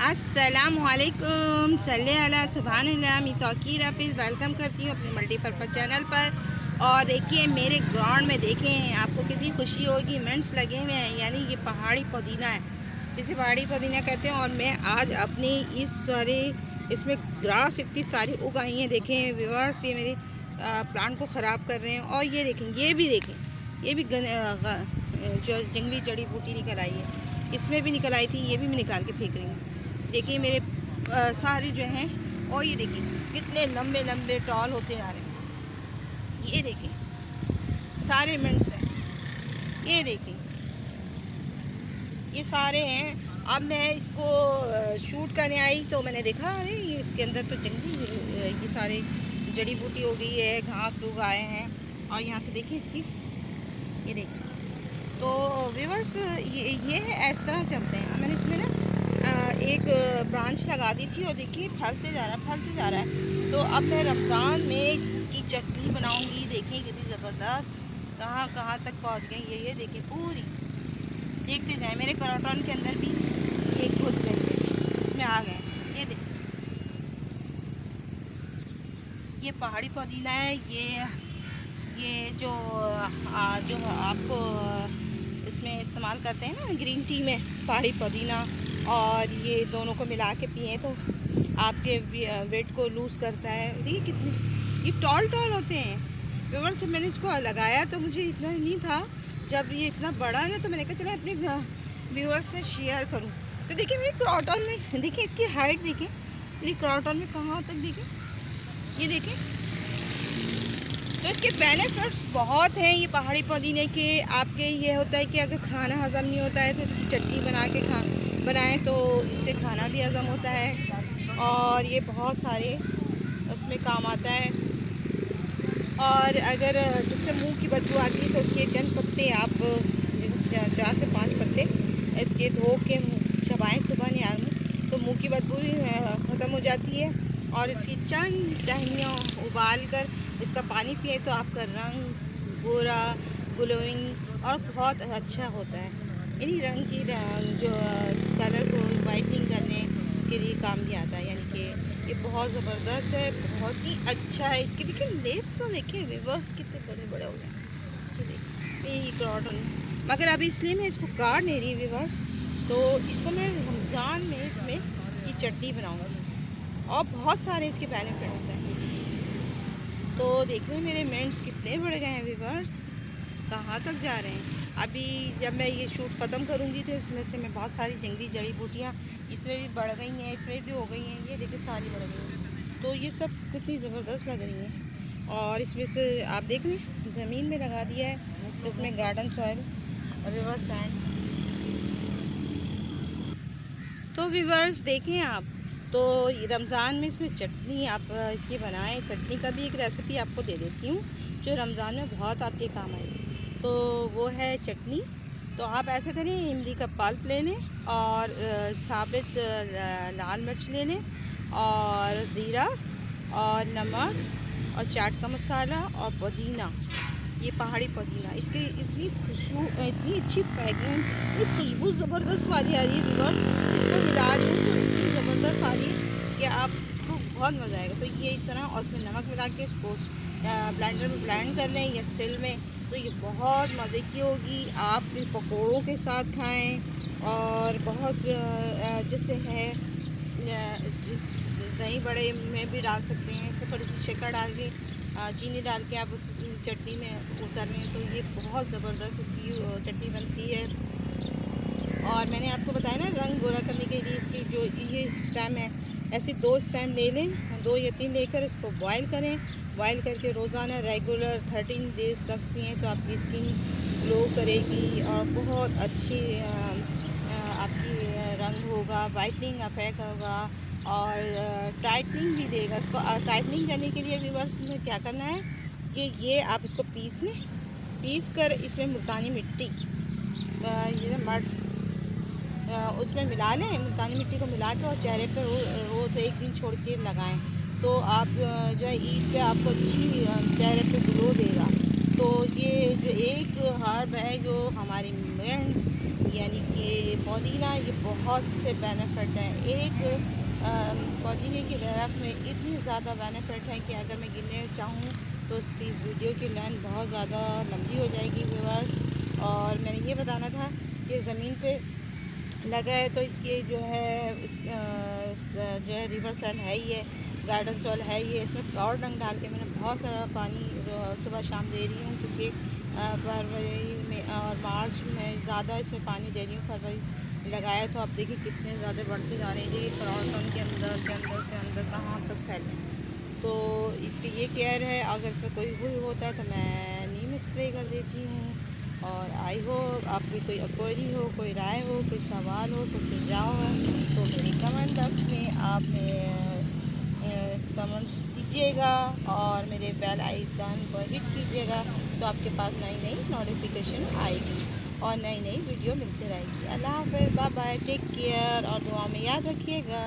अस्सलामुअलैकुम सल्ले अला सुभानअल्लाह। मैं तौकीर हाफिज़ वेलकम करती हूँ अपने मल्टीपर्पज़ चैनल पर। और देखिए मेरे ग्राउंड में देखें आपको कितनी खुशी होगी, मिंट्स लगे हुए हैं, यानी ये पहाड़ी पुदीना है, इसे पहाड़ी पुदीना कहते हैं। और मैं आज अपनी इस सारे इसमें ग्रास इतनी सारी उगाई हैं। देखें व्यूअर्स, ये मेरी प्लांट को ख़राब कर रहे हैं। और ये देखें, ये भी देखें, ये भी जो जंगली जड़ी बूटी निकल आई है, इसमें भी निकल आई थी, ये भी मैं निकाल के फेंक रही हूँ। देखिए मेरे सारे जो हैं, और ये देखिए कितने लंबे लंबे टॉल होते जा रहे हैं। ये देखिए सारे मिंट्स हैं, ये देखिए ये सारे हैं। अब मैं इसको शूट करने आई तो मैंने देखा अरे ये इसके अंदर तो जंगली ये सारे जड़ी बूटी हो गई है, घास उग आए हैं। और यहाँ से देखिए इसकी, ये देखिए। तो व्यूअर्स ये इस तरह चलते हैं। मैंने इसमें ना एक ब्रांच लगा दी थी और देखिए फैलते जा रहा है, फैलते जा रहा है। तो अब मैं रमज़ान में इसकी चटनी बनाऊंगी। देखिए कितनी ज़बरदस्त, कहाँ कहाँ तक पहुंच गई ये देखिए पूरी। देखते जाए, मेरे करोटन के अंदर भी ये घुस गए थे, इसमें आ गए। ये देखिए ये पहाड़ी पुदीना है। ये जो आपको इसमें इस्तेमाल करते हैं ना ग्रीन टी में, पहाड़ी पुदीना और ये दोनों को मिला के पिए तो आपके वेट को लूज़ करता है। देखिए कितने ये टॉल टॉल होते हैं। व्यूअर्स जब मैंने इसको लगाया तो मुझे इतना नहीं था, जब ये इतना बड़ा है ना तो मैंने कहा चले अपने व्यूअर्स से शेयर करूं। तो देखिए मेरे क्रॉटन में देखिए इसकी हाइट देखिए, मेरी क्रॉटन में कहाँ तक देखिए, ये देखिए। तो इसके बेनिफिट्स बहुत हैं ये पहाड़ी पुदीने के। आपके ये होता है कि अगर खाना हज़म नहीं होता है तो इसकी चटनी बना के बनाएं तो इससे खाना भी हज़म होता है। और ये बहुत सारे उसमें काम आता है। और अगर जिससे मुंह की बदबू आती है तो उसके चंद पत्ते आप जैसे 4 से 5 पत्ते इसके धो के चबाएँ सुबह निहार में, तो मुँह की बदबू भी ख़त्म हो जाती है। और इसकी चंद टहनियाँ उबाल कर इसका पानी पिए तो आपका रंग गोरा ग्लोइंग और बहुत अच्छा होता है। इन्हीं रंग की जो कलर को वाइटनिंग करने के लिए काम भी आता है। यानी कि ये बहुत ज़बरदस्त है, बहुत ही अच्छा है। इसके देखिए लेप तो देखिए व्यूअर्स कितने बड़े बड़े हो गए। यही क्रॉटन, मगर अभी इसलिए मैं इसको काट नहीं रही व्यूअर्स। तो इसको मैं रमज़ान में इसमें ये चटनी बनाऊँगी और बहुत सारे इसके बेनिफिट्स हैं। तो देखिए मेरे मिंट्स कितने बढ़ गए हैं व्यूअर्स, कहाँ तक जा रहे हैं। अभी जब मैं ये शूट ख़त्म करूँगी तो इसमें से मैं बहुत सारी जंगली जड़ी बूटियाँ इसमें भी बढ़ गई हैं, इसमें भी हो गई हैं। ये देखिए सारी बढ़ गई हैं। तो ये सब कितनी ज़बरदस्त लग रही हैं। और इसमें से आप देख लें ज़मीन में लगा दिया है, इसमें गार्डन सॉइल रिवर सैंड। तो व्यूअर्स देखें आप, तो रमज़ान में इसमें चटनी आप इसकी बनाएं। चटनी का भी एक रेसिपी आपको दे देती हूँ जो रमज़ान में बहुत आपके काम आएगी। तो वो है चटनी। तो आप ऐसा करें, इमली का पल्प ले लें और साबित लाल मिर्च ले लें और ज़ीरा और नमक और चाट का मसाला और पुदीना, ये पहाड़ी पुदीना। इसकी इतनी खुशबू, इतनी अच्छी फ्रेगरेंस, इतनी खुशबू ज़बरदस्त वाली आ रही है व्यूअर्स। इसको मिला रही हूँ तो इतनी ज़बरदस्त आ रही है कि आपको बहुत मज़ा आएगा। तो ये इस तरह, और उसमें नमक मिला के इसको ब्लेंडर में ब्लेंड कर लें या सिल में, तो ये बहुत मज़े की होगी। आप पकौड़ों के साथ खाएँ और बहुत जैसे है दही बड़े में भी डाल सकते हैं। इसमें थोड़ी सी शक्कर डाल के चीनी डाल के आप उस चटनी में उतर रहे हैं तो ये बहुत ज़बरदस्त इसकी चटनी बनती है। और मैंने आपको बताया ना रंग गोरा करने के लिए इसकी जो ये स्टेम है, ऐसे 2 स्टेम ले लें, 2 या 3 लेकर इसको बॉयल करें। बॉयल करके रोज़ाना रेगुलर 13 डेज़ तक पिएँ तो आपकी स्किन ग्लो करेगी और बहुत अच्छी आपकी रंग होगा, वाइटनिंग इफेक्ट होगा और टाइटनिंग भी देगा। इसको टाइटनिंग करने के लिए व्यूअर्स में क्या करना है कि ये आप इसको पीस लें, पीस कर इसमें मुल्तानी मिट्टी ये मड उसमें मिला लें। मुल्तानी मिट्टी को मिला के और चेहरे पर रोज़ 1 दिन छोड़ के लगाएं तो आप जो है ईद पे आपको अच्छी चेहरे पे ग्लो देगा। तो ये जो एक हर्ब है जो हमारी मेंस यानी कि पुदीना ये बहुत से बेनिफिट हैं। एक पुदीने की दरख्त में इतनी ज़्यादा बेनिफिट है कि अगर मैं गिनने चाहूँ तो उसकी वीडियो की लेंथ बहुत ज़्यादा लंबी हो जाएगी व्यूअर्स। और मैंने ये बताना था कि ज़मीन पे लगा है तो इसके जो है रिवर साइड है ही है, गार्डन सॉइल है ही है। इसमें और डंग डाल के मैंने बहुत सारा पानी सुबह शाम दे रही हूँ, क्योंकि फरवरी में और मार्च में ज़्यादा इसमें पानी दे रही हूँ। फरवरी लगाया तो आप देखिए कितने ज़्यादा बढ़ते जा रहे हैं। ये क्रॉटन के अंदर कहाँ तक फैले। तो इसकी ये केयर है, अगर इसमें कोई हुई होता है तो मैं नीम स्प्रे कर देती हूँ। और आई हो आपकी कोई क्वेरी हो, कोई राय हो, कोई सवाल हो, कोई सुझाव है तो मेरे कमेंट बॉक्स में आप कमेंट्स कीजिएगा और मेरे बेल आइकन को हिट कीजिएगा, तो आपके पास नई नई नोटिफिकेशन आएगी और नई नई वीडियो मिलती रहेगी। अल्लाह हाफ़िज़, बाय बाय, टेक केयर और दुआ में याद रखिएगा।